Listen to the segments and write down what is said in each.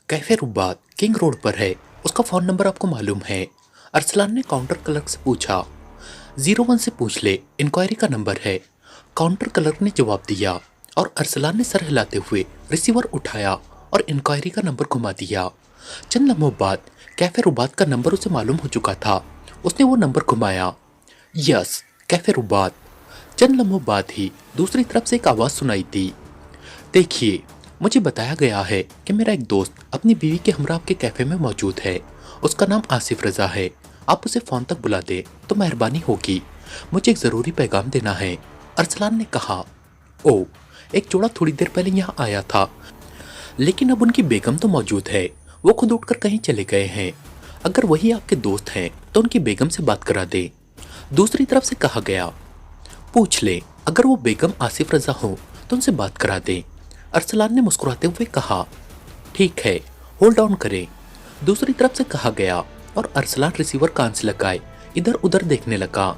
Cafe रुबात king road पर है। उसका फोन नंबर आपको मालूम है? अरसलान ने काउंटर क्लर्क से पूछा। 01 से पूछ ले, इंक्वायरी का नंबर है। काउंटर क्लर्क ने जवाब दिया और अरसलान ने सर हिलाते हुए रिसीवर उठाया और इंक्वायरी का नंबर घुमा दिया। चंद लम्हों बाद कैफे रुबात का नंबर उसे मालूम हो चुका था। उसने वो नंबर घुमाया। Yes, cafe रुबात। चंद लम्हों बाद ही दूसरी तरफ से एक आवाज़ सुनाई दी। देखिए, मुझे बताया गया है कि मेरा एक दोस्त अपनी बीवी के हमरा आपके कैफे में मौजूद है। उसका नाम आसिफ रजा है। आप उसे फोन तक बुला दे तो मेहरबानी होगी। मुझे एक जरूरी पैगाम देना है। अरसलान ने कहा। ओ, एक जोड़ा थोड़ी देर पहले यहाँ आया था, लेकिन अब उनकी बेगम तो मौजूद है। वो खुद उठकर कहीं चले गए हैं। अगर वही आपके दोस्त हैं तो उनकी बेगम से बात करा दे। दूसरी तरफ से कहा गया। पूछ ले, अगर वो बेगम आसिफ रजा हो तो उनसे बात करा दे। अरसलान ने मुस्कुराते हुए कहा। ठीक है, होल्ड ऑन करें। दूसरी तरफ से कहा गया और अरसलान रिसीवर कान से लगाए इधर उधर देखने लगा।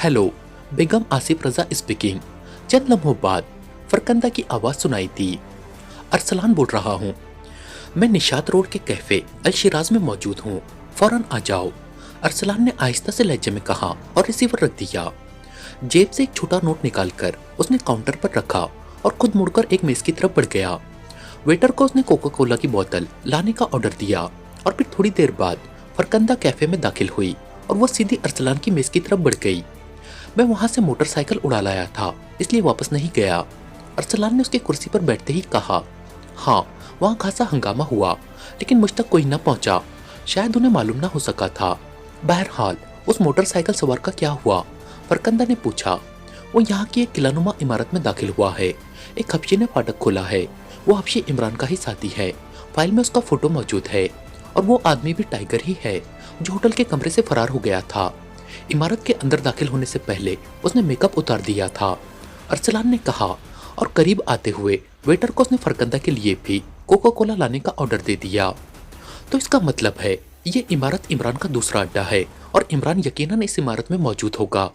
हेलो, बेगम आसिफ रजा स्पीकिंग। चंद लम्हों बाद फरकंदा की आवाज़ सुनाई दी। अरसलान बोल रहा हूँ। मैं निशात रोड के कैफे अल शिराज में मौजूद हूँ, फौरन आ जाओ। अरसलान ने आहिस्ता से लहजे में कहा और रिसीवर रख दिया। जेब से एक छोटा नोट निकालकर उसने काउंटर पर रखा और खुद मुड़कर एक मेज की तरफ बढ़ गया। वेटर को उसने कोका कोला की बोतल लाने का ऑर्डर दिया और फिर थोड़ी देर बाद फरकंदा कैफे में दाखिल हुई और वह सीधी अरसलान की मेज की तरफ बढ़ गई। मैं वहां से मोटरसाइकिल उड़ा लाया था, इसलिए वापस नहीं गया। अरसलान ने उसकी कुर्सी पर बैठते ही कहा। हाँ, वहाँ खासा हंगामा हुआ, लेकिन मुझ तक कोई न पहुंचा। शायद उन्हें मालूम ना हो सका था। बहरहाल उस मोटरसाइकिल सवार का क्या हुआ? फरकंदा ने पूछा। वो यहाँ की एक किलानुमा इमारत में दाखिल हुआ है। एक हफ्शी ने फाटक खोला है। वो हफ्शी इमरान का ही साथी है। फाइल में उसका फोटो मौजूद है और वो आदमी भी टाइगर ही है जो होटल के कमरे से फरार हो गया था। इमारत के अंदर दाखिल होने से पहले उसने मेकअप उतार दिया था। अरसलान ने कहा और करीब आते हुए वेटर को उसने फरकंदा के लिए भी कोका कोला लाने का ऑर्डर दे दिया। तो इसका मतलब है ये इमारत इमरान का दूसरा अड्डा है और इमरान यकीनन इस इमारत में मौजूद होगा।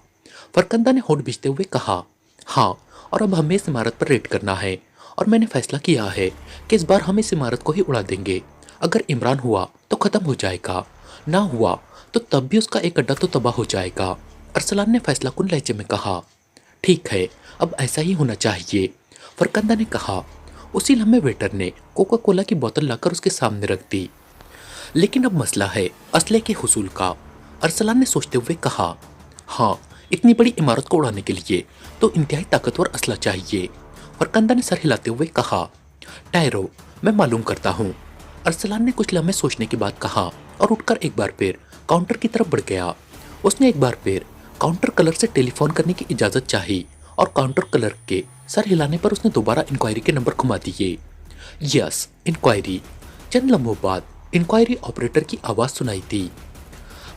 फरकंदा ने होठ भींचते हुए कहा। हाँ, और अब हमें इस इमारत पर रेड करना है और मैंने फैसला किया है कि इस बार हम इस इमारत को ही उड़ा देंगे। अगर इमरान हुआ तो खत्म हो जाएगा, ना हुआ तो तब भी उसका एक अड्डा तो तबाह हो जाएगा। अरसलान ने फैसला कुन लहजे में कहा। ठीक है, अब ऐसा ही होना चाहिए, फरकंदा ने कहा। उसी लम्हे वेटर ने कोका कोला की बोतल लाकर उसके सामने रख दी। लेकिन अब मसला है असले के हुसूल का, अरसलान ने सोचते हुए कहा। हाँ, इतनी बड़ी इमारत को उड़ाने के लिए तो इंतहाई ताकतवर असला चाहिए। फरकंदा ने सर हिलाते हुए कहा। ठहरो, मैं मालूम करता हूँ। अरसलान ने कुछ लम्हे सोचने के बाद कहा और उठकर एक बार फिर काउंटर की तरफ बढ़ गया। उसने एक बार फिर काउंटर क्लर्क से टेलीफोन करने की इजाज़त चाही और काउंटर क्लर्क के सर हिलाने पर उसने दोबारा इंक्वायरी के नंबर घुमा दिए। Yes, inquiry. चंद लम्हों बाद इंक्वायरी ऑपरेटर की आवाज़ सुनाई दी।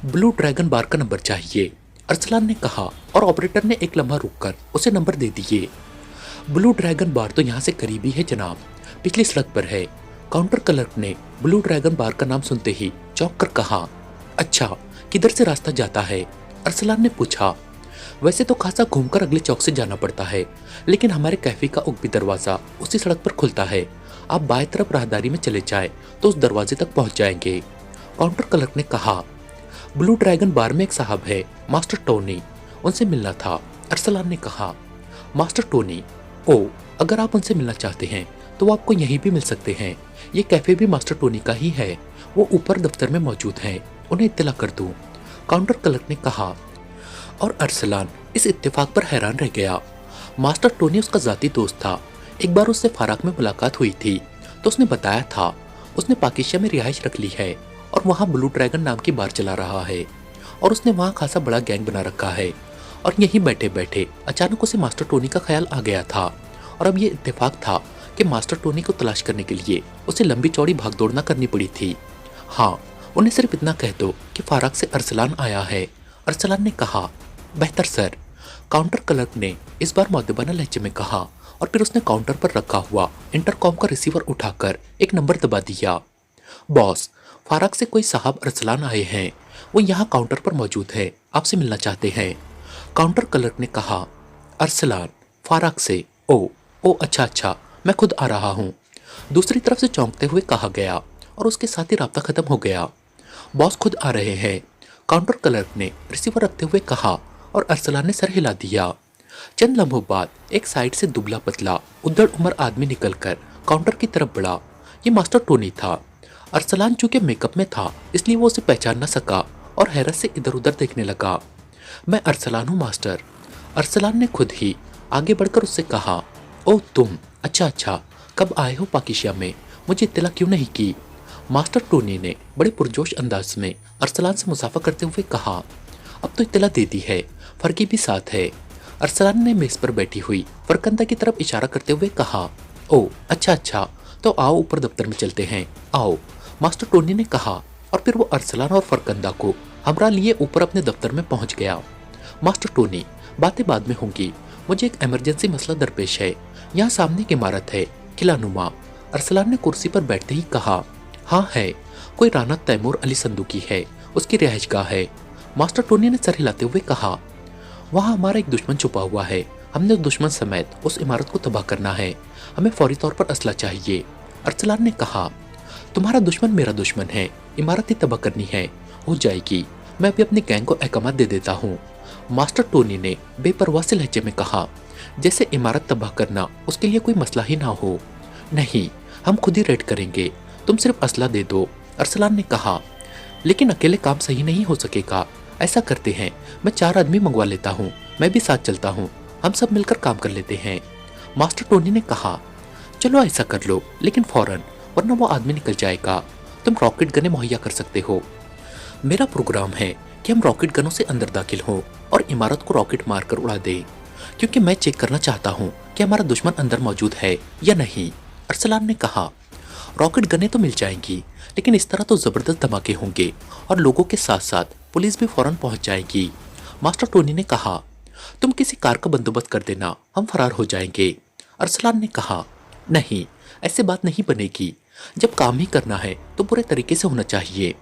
ब्लू ड्रैगन बार का नंबर चाहिए, अरसलान ने कहा और ऑपरेटर ने एक लम्हा रुककर उसे नंबर दे दिए। ब्लू ड्रैगन बार तो यहाँ से करीबी है जनाब, पिछली सड़क पर है। काउंटर क्लर्क ने ब्लू ड्रैगन बार का नाम सुनते ही चौंक कर कहा। अच्छा, किधर से रास्ता जाता है? अरसलान ने पूछा। वैसे तो खासा घूमकर अगले चौक से जाना पड़ता है, लेकिन हमारे कैफे का उगबी दरवाज़ा उसी सड़क पर खुलता है। आप बाएं तरफ राहदारी में चले जाएं तो उस दरवाजे तक पहुंच जाएंगे, काउंटर क्लर्क ने कहा। ब्लू ड्रैगन बार में एक साहब है, मास्टर टोनी, उनसे मिलना था, अरसलान ने कहा। Master Tony? ओ, अगर आप उनसे मिलना चाहते हैं तो वो आपको यहीं भी मिल सकते हैं। ये कैफे भी मास्टर टोनी का ही है। वो ऊपर दफ्तर में मौजूद हैं, उन्हें इत्तला कर दूं, काउंटर क्लर्क ने कहा। और अरसलान इस इत्तेफाक पर हैरान रह गया। मास्टर टोनी उसका जाती दोस्त था। एक बार उससे फाराक में मुलाकात हुई थी तो उसने बताया था उसने पाकिस्तान में रिहाइश रख ली है और वहाँ ब्लू ड्रैगन नाम की बार चला रहा है और उसने वहाँ खासा बड़ा गैंग बना रखा है। और यहीं बैठे बैठे अचानक उसे मास्टर टोनी का ख्याल आ गया था और अब ये इत्तेफाक था कि मास्टर टोनी को तलाश करने के लिए उसे लंबी चौड़ी भागदौड़ न करनी पड़ी थी। हाँ, उन्हें सिर्फ इतना कह दो कि फाराक से अरसलान आया है, अरसलान ने कहा। बेहतर सर, काउंटर क्लर्क ने इस बार मुअद्दबाना लहजे में कहा और फिर उसने काउंटर पर रखा हुआ इंटरकॉम का रिसीवर उठाकर एक नंबर दबा दिया। बॉस, फाराक से कोई साहब अरसलान आए हैं, वो यहाँ काउंटर पर मौजूद है, आपसे मिलना चाहते हैं, काउंटर क्लर्क ने कहा। अरसलान, फाराक से? ओ, अच्छा अच्छा, मैं खुद आ रहा हूँ, दूसरी तरफ से चौंकते हुए कहा गया और उसके साथ ही राब्ता खत्म हो गया। बॉस खुद आ रहे हैं, काउंटर क्लर्क ने रिसीवर रखते हुए कहा और अरसलान ने सर हिला दिया। चंद लम्हों बाद एक साइड से दुबला पतला उद्दड़ उम्र आदमी निकलकर काउंटर की तरफ बढ़ा। ये मास्टर टोनी था। अरसलान चूंकि मेकअप में था इसलिए वो उसे पहचान न सका और हैरत से इधर उधर देखने लगा। मैं अरसलान हूँ मास्टर। अरसलान ने खुद ही आगे बढ़कर उससे कहा। ओह तुम, अच्छा अच्छा, कब आए हो पाकिस्तान में, मुझे इत्तला क्यों नहीं की? मास्टर टोनी ने बड़े पुरजोश अंदाज में अरसलान से मुसाफा करते हुए कहा। अब तो इत्तला दे दी है, फर्की भी साथ है। अरसलान ने मेज पर बैठी हुई फरकंदा की तरफ इशारा करते हुए कहा। ओह अच्छा अच्छा, तो आओ ऊपर दफ्तर में चलते हैं, आओ, मास्टर टोनी ने कहा और फिर वो अरसलान और फरकंदा को हमरा लिए ऊपर अपने दफ्तर में पहुंच गया। मास्टर टोनी, बातें बाद में होंगी, मुझे एक इमरजेंसी मसला दरपेश है। यहाँ सामने एक इमारत है, किला नुमा। अरसलान ने कुर्सी पर बैठते ही कहा। हाँ है, कोई राना तैमूर अली संदूकी है, उसकी रिहाइशगाह है। मास्टर टोनी ने सर हिलाते हुए कहा। वहाँ हमारा एक दुश्मन छुपा हुआ है, हमने उस दुश्मन समेत उस इमारत को तबाह करना है, हमें फौरी तौर पर असला चाहिए। अरसलान ने कहा। तुम्हारा दुश्मन मेरा दुश्मन है, इमारत ही तबाह करनी है, हो जाएगी, मैं अभी अपनी गैंग को अहकाम दे देता हूँ। मास्टर टोनी ने बेपरवाह से लहजे में कहा, जैसे इमारत तबाह करना उसके लिए कोई मसला ही ना हो। नहीं, हम खुद ही रेड करेंगे, तुम सिर्फ असला दे दो। अरसलान ने कहा। लेकिन अकेले काम सही नहीं हो सकेगा, ऐसा करते हैं, मैं 4 आदमी मंगवा लेता हूँ, मैं भी साथ चलता हूँ, हम सब मिलकर काम कर लेते हैं। मास्टर टोनी ने कहा। चलो ऐसा कर लो, लेकिन फौरन, वरना वो आदमी निकल जाएगा। तुम रॉकेट गने मुहैया कर सकते हो। मेरा प्रोग्राम है कि हम रॉकेट गनों से अंदर दाखिल हों और इमारत को रॉकेट मारकर उड़ा दें, क्योंकि मैं चेक करना चाहता हूँ कि हमारा दुश्मन अंदर मौजूद है या नहीं। अरसलान ने कहा। रॉकेट गनें तो मिल जाएंगी, लेकिन इस तरह तो जबरदस्त धमाके होंगे और लोगों के साथ साथ पुलिस भी फौरन पहुंच जाएगी। मास्टर टोनी ने कहा। तुम किसी कार का बंदोबस्त कर देना, हम फरार हो जाएंगे। अरसलान ने कहा। नहीं, ऐसे बात नहीं बनेगी, जब काम ही करना है तो पूरे तरीके से होना चाहिए।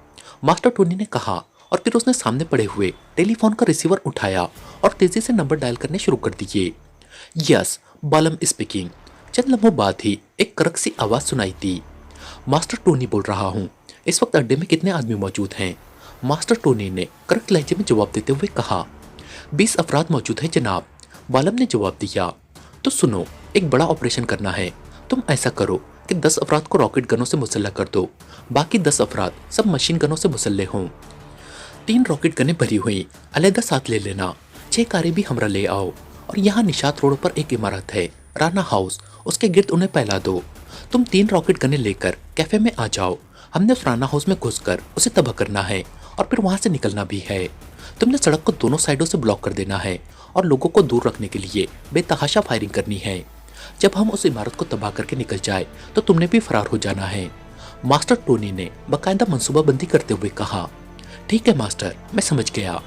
मास्टर टोनी ने कहा और फिर उसने सामने पड़े हुए टेलीफोन का रिसीवर उठाया और तेजी से नंबर डायल करने शुरू कर दिए। यस, बालम स्पीकिंग। चंद लम्हों बाद ही एक करक सी आवाज सुनाई दी। मास्टर टोनी बोल रहा हूँ, इस वक्त अड्डे में कितने आदमी मौजूद हैं? मास्टर टोनी ने करक लहजे में जवाब देते हुए कहा। 20 अफराद मौजूद हैं जनाब। बालम ने जवाब दिया। तो सुनो, एक बड़ा ऑपरेशन करना है, तुम ऐसा करो कि 10 अफराद को रॉकेट गनों से मुसल्ला कर दो, बाकी 10 अफराद सब मशीन गनों से मुसल्ले हों। 3 रॉकेट गनें भरी हुई अलहदा साथ ले लेना, 6 कारें भी हमरा ले आओ, और यहाँ निशात रोड पर एक इमारत है, राना हाउस, उसके गिर्द उन्हें फैला दो। तुम 3 रॉकेट गनें लेकर कैफे में आ जाओ, हमने उस राना हाउस में घुसकर उसे तबाह करना है और फिर वहां से निकलना भी है। तुमने सड़क को दोनों साइडों से ब्लॉक कर देना है और लोगों को दूर रखने के लिए बेतहाशा फायरिंग करनी है। जब हम उस इमारत को तबाह करके निकल जाए तो तुमने भी फरार हो जाना है। मास्टर टोनी ने बाकायदा मंसूबाबंदी करते हुए कहा। ठीक है मास्टर, मैं समझ गया।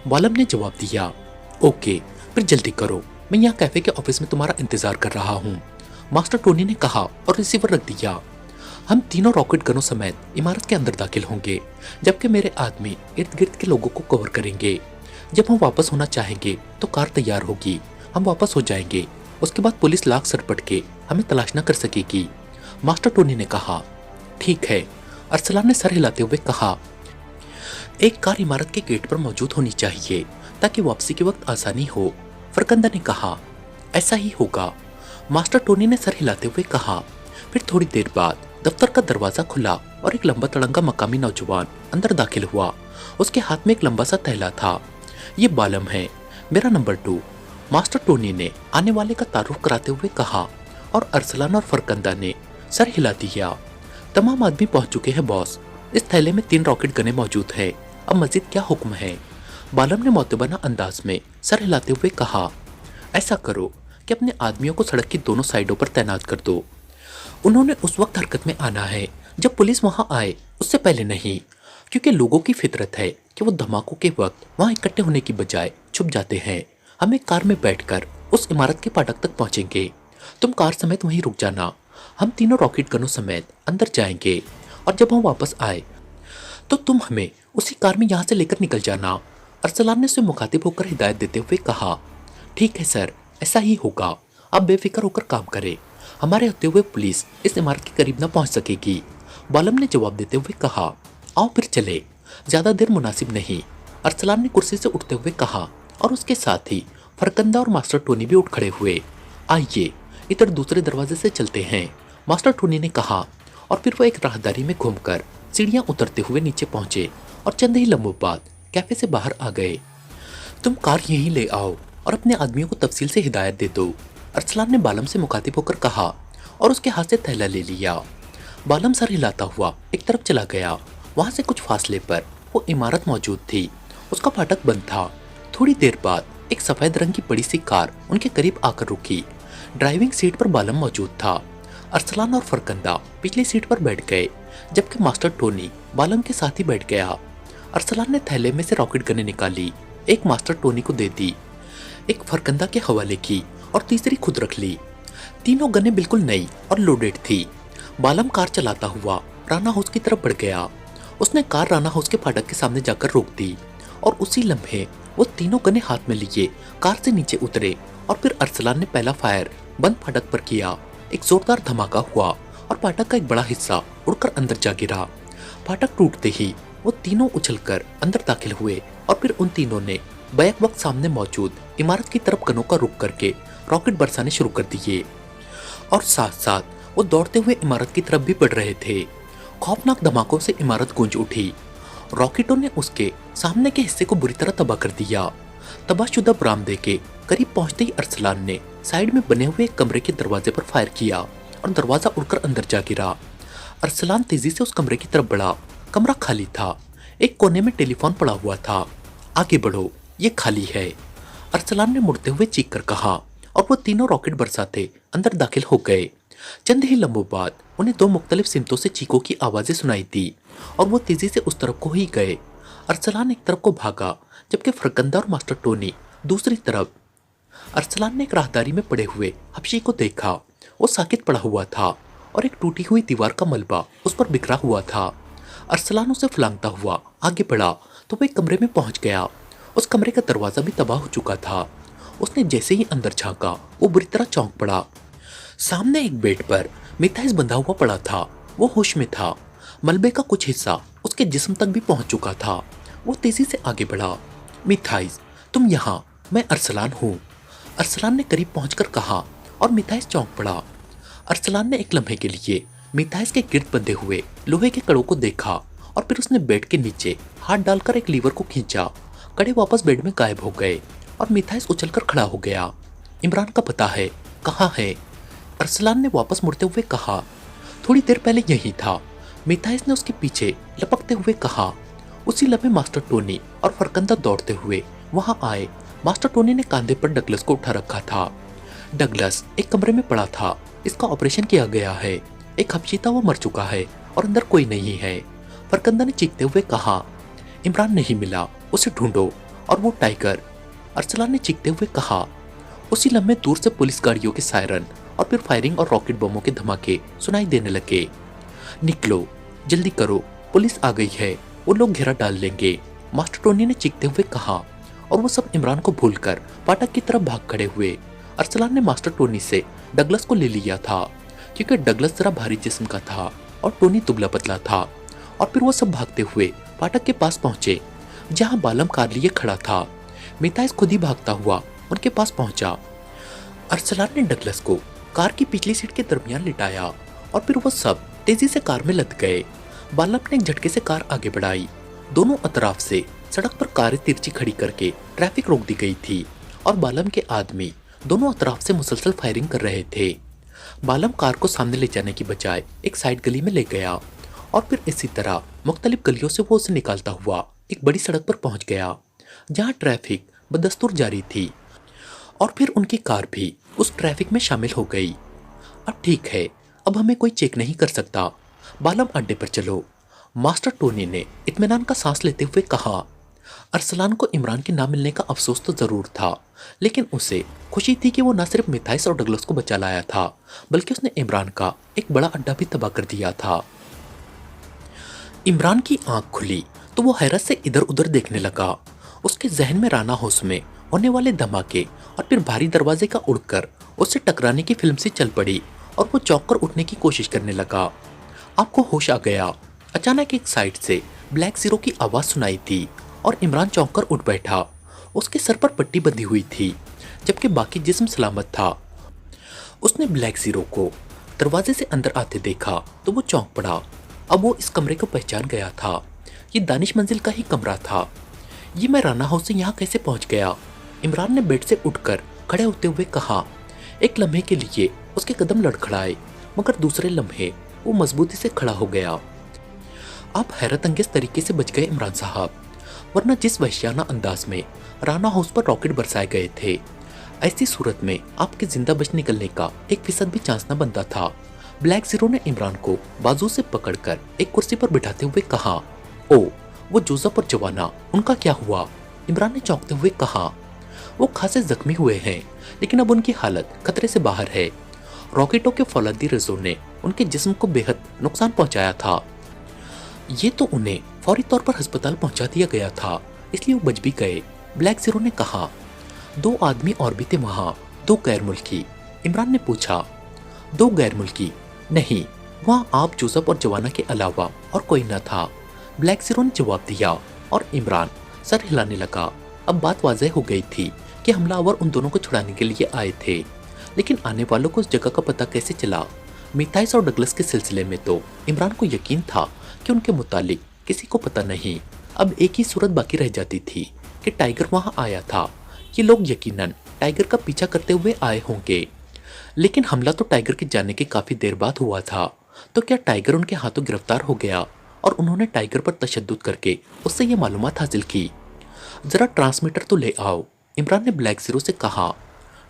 बालम ने जवाब दिया। ओके, फिर जल्दी करो, मैं यहाँ कैफे के ऑफिस में तुम्हारा इंतजार कर रहा हूँ। मास्टर टोनी ने कहा और रिसीवर रख दिया। हम तीनों रॉकेट गनों समेत इमारत के अंदर दाखिल होंगे, जबकि मेरे आदमी इर्द गिर्द के लोगों को कवर करेंगे। जब हम वापस होना चाहेंगे तो कार तैयार होगी, हम वापस हो जाएंगे, उसके बाद पुलिस लाख सरपट के हमें तलाश न कर सकेगी। मास्टर टोनी ने कहा। ठीक है, अरसलान ने सर हिलाते हुए कहा। एक कार इमारत के गेट पर मौजूद होनी चाहिए ताकि वापसी के वक्त आसानी हो। फरकंदा ने कहा। ऐसा ही होगा। मास्टर टोनी ने सर हिलाते हुए कहा। फिर थोड़ी देर बाद दफ्तर का दरवाजा खुला और एक लंबा तड़ंगा मकामी नौजवान अंदर दाखिल हुआ। उसके हाथ में एक लंबा सा थैला था। ये बालम है, मेरा नंबर 2। मास्टर टोनी ने आने वाले का तारुफ कराते हुए कहा और अरसलान और फरकंदा ने सर हिला दिया। तमाम आदमी पहुंच चुके हैं बॉस, इस थैले में 3 रॉकेट गनें मौजूद है, अब मजीद क्या हुक्म है? बालम ने मोतबना अंदाज में सर हिलाते हुए कहा। ऐसा करो कि अपने आदमियों को सड़क की दोनों साइडों पर तैनात कर दो। उन्होंने उस वक्त हरकत में आना है जब पुलिस वहां आए, उससे पहले नहीं, क्योंकि लोगों की फितरत है कि वो धमाकों के वक्त वहां इकट्ठे होने की बजाय छुप जाते हैं। हम एक कार में बैठकर उस इमारत के फाटक तक पहुंचेंगे, तुम कार समेत वहीं रुक जाना, हम तीनों रॉकेट गनों समेत अंदर जाएंगे और जब हम वापस आए तो तुम हमें उसी कार में यहाँ से लेकर निकल जाना। अरसलान ने उसे मुखातिब होकर हिदायत देते हुए कहा। ठीक है सर, ऐसा ही होगा, आप बेफिक्र होकर काम करें, हमारे होते हुए पुलिस इस इमारत के करीब न पहुंच सकेगी। बालम ने जवाब देते हुए कहा, आओ फिर चले, ज्यादा देर मुनासिब नहीं। अरसलान ने कुर्सी से उठते हुए कहा और उसके साथ ही फरकंदा और मास्टर टोनी भी उठ खड़े हुए। आइए इधर दूसरे दरवाजे से चलते हैं, मास्टर टोनी ने कहा, और फिर वो एक राहदारी में घूमकर सीढ़ियां उतरते हुए नीचे पहुंचे और चंद ही लम्हों बाद कैफे से बाहर आ गए। तुम कार यहीं ले आओ और अपने आदमियों को तफसील से हिदायत दे दो, अरसलान ने बालम से मुखातिब होकर कहा और उसके हाथ से थैला ले लिया। बालम सर हिलाता हुआ एक तरफ चला गया। वहां से कुछ फासले पर वो इमारत मौजूद थी, उसका फाटक बंद था। थोड़ी देर बाद एक सफेद रंग की बड़ी सी कार उनके करीब आकर रुकी। ड्राइविंग सीट पर बालम मौजूद था। अरसलान और फरकंदा पिछली सीट पर बैठ गए, जबकि मास्टर टोनी बालम के साथ ही बैठ गया। अरसलान ने थैले में से रॉकेट गन निकाली, एक मास्टर टोनी को दे दी, एक फरकंदा के हवाले की और तीसरी खुद रख ली। तीनों गनें बिल्कुल नई और लोडेड थी। बालम कार चलाता हुआ राना हाउस की तरफ बढ़ गया। उसने कार राना हाउस के फाटक के सामने जाकर रोक दी और उसी लम्हे वो तीनों गनें हाथ में लिए कार से नीचे उतरे और फिर अरसलान ने पहला फायर बंद फाटक पर किया। एक जोरदार धमाका हुआ और फाटक का एक बड़ा हिस्सा उड़कर अंदर जा गिरा। फाटक टूटते ही वो तीनों उछलकर अंदर दाखिल हुए और फिर उन तीनों ने बैक वक्त सामने मौजूद इमारत की तरफ गनों का रुख करके रॉकेट बरसाने शुरू कर दिए और साथ साथ वो दौड़ते हुए इमारत की तरफ भी बढ़ रहे थे। खौफनाक धमाकों से इमारत गूंज उठी। रॉकेटों ने उसके सामने के हिस्से को बुरी तरह तबाह कर दिया। तबाहशुदा बरामदे के करीब पहुंचते ही अरसलान ने साइड में बने हुए एक कमरे के दरवाजे पर फायर किया और दरवाजा उड़कर अंदर जा गिरा। अरसलान तेजी से उस कमरे की तरफ बढ़ा। कमरा खाली था, एक कोने में टेलीफोन पड़ा हुआ था। आगे बढ़ो, ये खाली है, अरसलान ने मुड़ते हुए चीख कर कहा और वो तीनों रॉकेट बरसाते अंदर दाखिल हो गए। चंद ही लम्हों बाद उन्हें दो मुख्तलिफ सिमतों से चीखों की आवाजें सुनाई दी और वो तेजी से उस तरफ को ही गए। अरसलान एक तरफ को भागा जबकि फरकंदा और मास्टर टोनी दूसरी तरफ। अरसलान ने एक राहदारी में पड़े हुए हबशी को देखा। वो साकित पड़ा हुआ था और एक टूटी हुई दीवार का मलबा उस पर बिखरा हुआ था। अरसलान उसे फलांगता हुआ आगे बढ़ा तो वो एक कमरे में पहुंच गया। उस कमरे का दरवाजा भी तबाह हो चुका था। उसने जैसे ही अंदर झांका वो बुरी तरह चौंक पड़ा। सामने एक बेड पर मिथाइस बंधा हुआ पड़ा था। वो होश में था। मलबे का कुछ हिस्सा उसके जिस्म तक भी पहुंच चुका था। वो तेजी से आगे बढ़ा। मिथाइस, तुम यहाँ, मैं अरसलान हूँ, अरसलान ने करीब पहुंचकर कहा और मिथाइस चौंक पड़ा। अरसलान ने एक लम्हे के लिए मिथाइस के गिर्द बंधे हुए लोहे के कड़ों को देखा और फिर उसने बेड के नीचे हाथ डालकर एक लीवर को खींचा। कड़े वापस बेड में गायब हो गए और मिथाइस उछलकर खड़ा हो गया। इमरान का पता है, कहाँ है, अरसलान ने वापस मुड़ते हुए कहा। थोड़ी देर पहले यही था, मिथाइस ने उसके पीछे लपकते हुए कहा। उसी लम्हे मास्टर टोनी और फरकंदा दौड़ते हुए वहां आए। मास्टर टोनी ने कंधे पर डगलस को उठा रखा था। डगलस एक कमरे में पड़ा था, इसका ऑपरेशन किया गया है। एक हबशीता वो मर चुका है और अंदर कोई नहीं है, फरकंदा ने चीखते हुए कहा। इमरान नहीं मिला, उसे ढूंढो, और वो टाइगर, अरसलान ने चीखते हुए कहा। उसी लम्हे दूर से पुलिस गाड़ियों के सायरन और फिर फायरिंग और रॉकेट बमों के धमाके सुनाई देने लगे। निकलो, जल्दी करो, पुलिस आ गई है, वो लोग घेरा डाल लेंगे, मास्टर टोनी ने चीखते हुए कहा और वो सब इमरान को भूलकर फाटक की तरफ भाग खड़े हुए। अरसलान ने मास्टर टोनी से डगलस को ले लिया था क्योंकि डगलस जरा भारी जिस्म का था और टोनी दुबला पतला था। और फिर वो सब भागते हुए फाटक के पास पहुंचे जहां बालम कार लिए खड़ा था। मिथाइस खुद ही भागता हुआ उनके पास पहुंचा। अरसलान ने डगलस को कार की पिछली सीट के दरमियान लिटाया और फिर वो सब तेजी से कार में लद गए। बालम ने एक झटके से कार आगे बढ़ाई। दोनों अतराफ से सड़क पर कारें तिरछी खड़ी करके ट्रैफिक रोक दी गई थी और बालम के आदमी दोनों अतराफ से मुसलसल फायरिंग कर रहे थे। बालम कार को सामने ले जाने की बजाय एक साइड गली में ले गया और फिर इसी तरह मुख्तलिफ गलियों से वो उसे निकालता हुआ एक बड़ी सड़क पर पहुंच गया जहां ट्रैफिक बदस्तूर जारी थी और फिर उनकी कार भी उस ट्रैफिक में शामिल हो गई। अब ठीक है, अब हमें कोई चेक नहीं कर सकता, बालम अड्डे पर चलो, मास्टर टोनी ने इत्मीनान का सांस लेते हुए कहा। अरसलान को इमरान के ना मिलने का अफसोस तो जरूर था, लेकिन उसे खुशी थी कि वो न सिर्फ मिथाइस और डगलस को बचा लाया था बल्कि उसने इमरान का एक बड़ा अड्डा भी तबाह कर दिया था। इमरान की आंख खुली तो वो हैरत से इधर उधर देखने लगा। उसके जहन में राना हाउस में होने वाले धमाके और फिर भारी दरवाजे का उड़कर उससे टकराने की फिल्म सी चल पड़ी और वो चौंक कर उठने की कोशिश करने लगा। आपको होश आ गया। अचानक एक साइड से ब्लैक जीरो की आवाज सुनाई दी और इमरान चौंक कर उठ बैठा। उसके सर पर पट्टी बंधी हुई थी, जबकि बाकी जिस्म सलामत था। उसने ब्लैक जीरो को दरवाजे से अंदर आते देखा तो वो चौंक पड़ा। अब वो इस कमरे को पहचान गया था। ये दानिश मंजिल का ही कमरा था। ये मैं राना हाउस से यहाँ कैसे पहुँच गया? इमरान ने बेड से उठकर खड़े होते हुए कहा। एक लम्हे के लिए उसके कदम लड़खड़ाए, मगर दूसरे लम्हे वो मजबूती से खड़ा हो गया। आप हैरत अंगेज तरीके से बच गए इमरान साहब, वरना जिस वहशियाना अंदाज में राना हाउस पर रॉकेट बरसाए गए थे, ऐसी सूरत में आपके जिंदा बच निकलने का 1% भी चांस न बनता था। ब्लैक जीरो ने इमरान को बाजू से पकड़कर एक कुर्सी पर बिठाते हुए कहा। ओ, वो जोसेफ और जवाना, उनका क्या हुआ? इमरान ने चौंकते हुए कहा। वो खासे जख्मी हुए हैं, लेकिन अब उनकी हालत खतरे से बाहर है। रॉकेटों के फौलादी रेज़ों ने उनके जिस्म को बेहद नुकसान पहुंचाया था। ये तो उन्हें फौरी तौर पर अस्पताल पहुंचा दिया गया था, इसलिए वो बच भी गए। ब्लैक जीरो ने कहा। 2 आदमी और भी थे वहाँ, 2 गैर मुल्की? इमरान ने पूछा। 2 गैर मुल्की? नहीं, वहाँ आप, जोसेफ और जवाना के अलावा और कोई न था। ब्लैक जीरो ने जवाब दिया और इमरान सर हिलाने लगा। अब बात वाज़ेह हो गई थी कि हमलावर उन दोनों को छुड़ाने के लिए आए थे, लेकिन आने वालों को उस जगह का पता कैसे चला? मिथाइस और डगलस के सिलसिले में तो इमरान को यकीन था कि उनके मुतालिक किसी को पता नहीं। अब एक ही सूरत बाकी रह जाती थी कि टाइगर वहां आया था। ये लोग यकीनन टाइगर का पीछा करते हुए आए होंगे, लेकिन हमला तो टाइगर के जाने के काफी देर बाद हुआ था। तो क्या टाइगर उनके हाथों गिरफ्तार हो गया और उन्होंने टाइगर पर तशद्दुद करके उससे ये मालूमात हासिल की? जरा ट्रांसमीटर तो ले आओ, इमरान ने ब्लैक जीरो से कहा।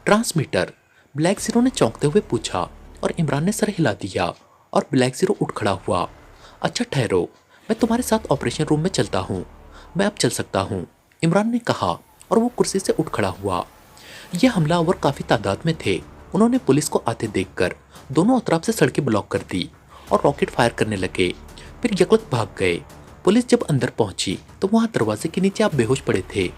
ट्रांसमीटर? ब्लैक जीरो ने चौंकते हुए पूछा और इमरान ने सर हिला दिया और ब्लैक जीरो उठ खड़ा हुआ। अच्छा ठहरो, मैं तुम्हारे साथ ऑपरेशन रूम में चलता हूँ। मैं अब चल सकता हूँ, इमरान ने कहा और वो कुर्सी से उठ खड़ा हुआ। ये हमलावर काफ़ी तादाद में थे। उन्होंने पुलिस को आते देखकर दोनों अतराफ से सड़कें ब्लॉक कर दी और रॉकेट फायर करने लगे, फिर यकलक भाग गए। पुलिस जब अंदर पहुंची तो वहाँ दरवाजे के नीचे आप बेहोश पड़े थे।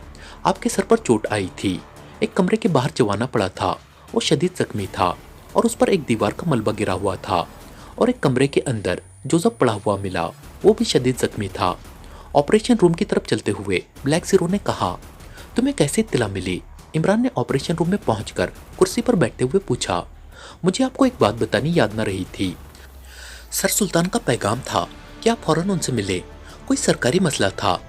आपके सर पर चोट आई थी। एक कमरे के बाहर जवाना पड़ा था, वो शदीद जख्मी था और उस पर एक दीवार का मलबा गिरा हुआ था। और एक कमरे के अंदर जोसेफ पड़ा हुआ मिला, वो भी शदीद जख्मी था। ऑपरेशन रूम की तरफ चलते हुए ब्लैक जीरो ने कहा। तुम्हें कैसे इत्तला मिली? इमरान ने ऑपरेशन रूम में पहुंचकर कुर्सी पर बैठते हुए पूछा। मुझे आपको एक बात बतानी याद न रही थी। सर सुल्तान का पैगाम था कि आप फौरन उनसे मिले, कोई सरकारी मसला था।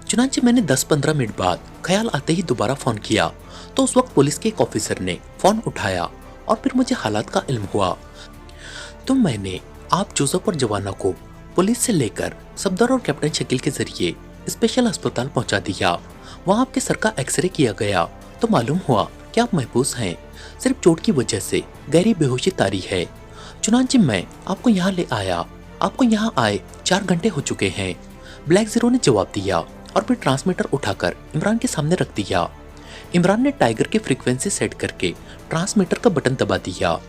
चुनांचे मैंने 10-15 मिनट बाद ख्याल आते ही दोबारा फ़ोन किया तो उस वक्त पुलिस के एक ऑफिसर ने फ़ोन उठाया और फिर मुझे हालात का इल्म हुआ। तो मैंने आप, जोसेफ और जवाना को पुलिस से लेकर सफदर और कैप्टन शकील के जरिए स्पेशल अस्पताल पहुंचा दिया। वहां आपके सर का एक्सरे किया गया तो मालूम हुआ कि आप महफूज हैं, सिर्फ चोट की वजह से गहरी बेहोशी तारी है। चुनांचे मैं आपको यहाँ ले आया। आपको यहाँ आए 4 घंटे हो चुके हैं, ब्लैक जीरो ने जवाब दिया और फिर ट्रांसमीटर उठाकर इमरान के सामने रख दिया। इमरान ने टाइगर की फ्रीक्वेंसी सेट करके ट्रांसमीटर का बटन दबा दिया